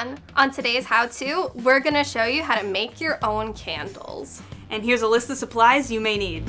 everyone. On today's how-to, we're gonna show you how to make your own candles. And here's a list of supplies you may need.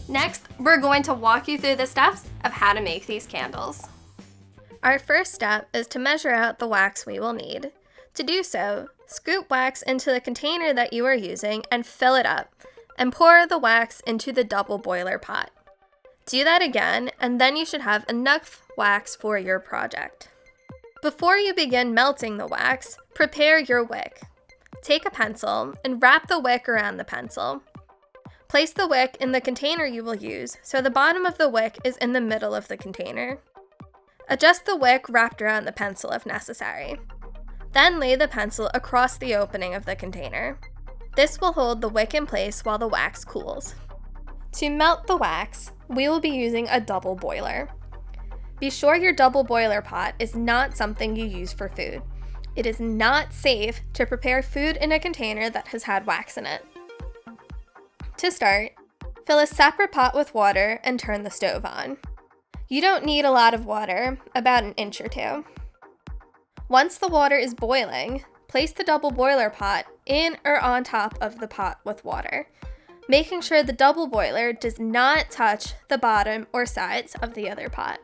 Next, we're going to walk you through the steps of how to make these candles. Our first step is to measure out the wax we will need. To do so, scoop wax into the container that you are using and fill it up, and pour the wax into the double boiler pot. Do that again, and then you should have enough wax for your project. Before you begin melting the wax, prepare your wick. Take a pencil and wrap the wick around the pencil. Place the wick in the container you will use, so the bottom of the wick is in the middle of the container. Adjust the wick wrapped around the pencil if necessary. Then lay the pencil across the opening of the container. This will hold the wick in place while the wax cools. To melt the wax, we will be using a double boiler. Be sure your double boiler pot is not something you use for food. It is not safe to prepare food in a container that has had wax in it. To start, fill a separate pot with water and turn the stove on. You don't need a lot of water, about an inch or two. Once the water is boiling, place the double boiler pot in or on top of the pot with water, making sure the double boiler does not touch the bottom or sides of the other pot.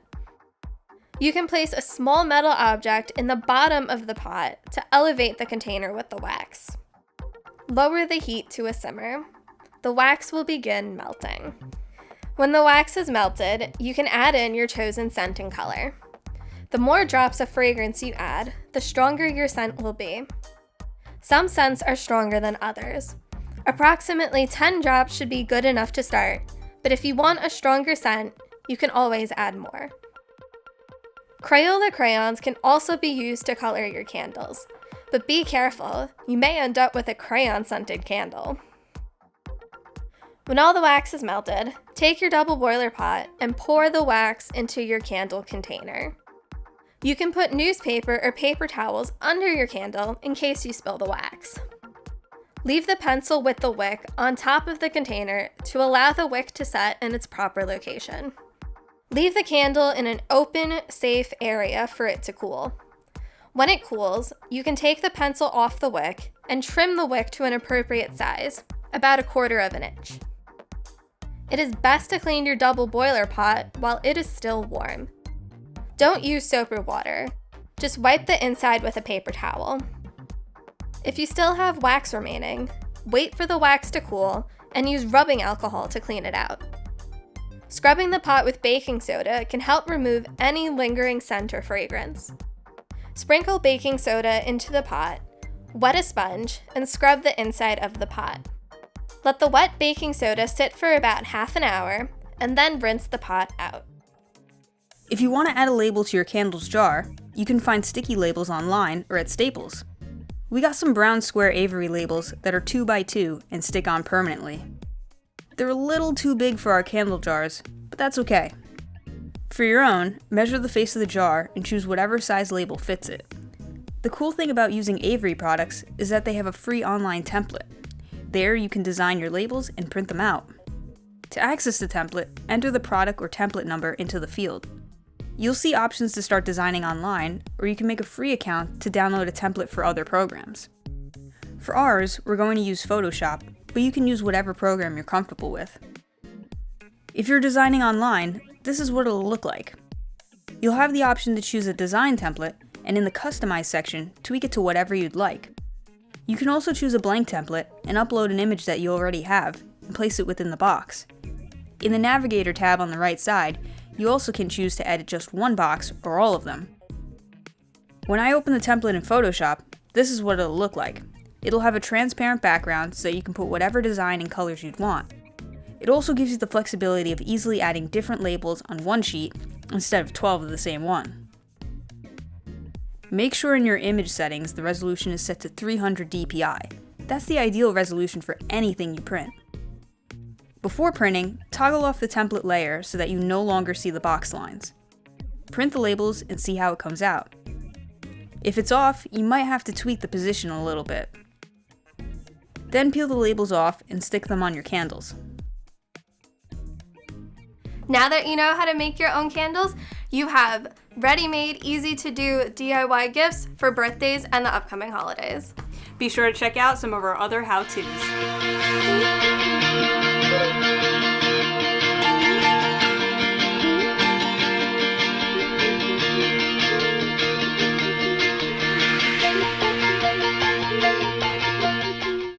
You can place a small metal object in the bottom of the pot to elevate the container with the wax. Lower the heat to a simmer. The wax will begin melting. When the wax is melted, you can add in your chosen scent and color. The more drops of fragrance you add, the stronger your scent will be. Some scents are stronger than others. Approximately 10 drops should be good enough to start, but if you want a stronger scent, you can always add more. Crayola crayons can also be used to color your candles, but be careful, you may end up with a crayon-scented candle. When all the wax is melted, take your double boiler pot and pour the wax into your candle container. You can put newspaper or paper towels under your candle in case you spill the wax. Leave the pencil with the wick on top of the container to allow the wick to set in its proper location. Leave the candle in an open, safe area for it to cool. When it cools, you can take the pencil off the wick and trim the wick to an appropriate size, about 1/4 of an inch. It is best to clean your double boiler pot while it is still warm. Don't use soap or water. Just wipe the inside with a paper towel. If you still have wax remaining, wait for the wax to cool and use rubbing alcohol to clean it out. Scrubbing the pot with baking soda can help remove any lingering scent or fragrance. Sprinkle baking soda into the pot, wet a sponge, and scrub the inside of the pot. Let the wet baking soda sit for about half an hour, and then rinse the pot out. If you want to add a label to your candle's jar, you can find sticky labels online or at Staples. We got some brown square Avery labels that are 2x2 and stick on permanently. They're a little too big for our candle jars, but that's okay. For your own, measure the face of the jar and choose whatever size label fits it. The cool thing about using Avery products is that they have a free online template. There you can design your labels and print them out. To access the template, enter the product or template number into the field. You'll see options to start designing online, or you can make a free account to download a template for other programs. For ours, we're going to use Photoshop, but you can use whatever program you're comfortable with. If you're designing online, this is what it'll look like. You'll have the option to choose a design template, and in the Customize section, tweak it to whatever you'd like. You can also choose a blank template and upload an image that you already have and place it within the box. In the Navigator tab on the right side, you also can choose to edit just one box or all of them. When I open the template in Photoshop, this is what it'll look like. It'll have a transparent background so you can put whatever design and colors you'd want. It also gives you the flexibility of easily adding different labels on one sheet instead of 12 of the same one. Make sure in your image settings the resolution is set to 300 dpi. That's the ideal resolution for anything you print. Before printing, toggle off the template layer so that you no longer see the box lines. Print the labels and see how it comes out. If it's off, you might have to tweak the position a little bit. Then peel the labels off and stick them on your candles. Now that you know how to make your own candles, you have ready-made, easy-to-do DIY gifts for birthdays and the upcoming holidays. Be sure to check out some of our other how-tos.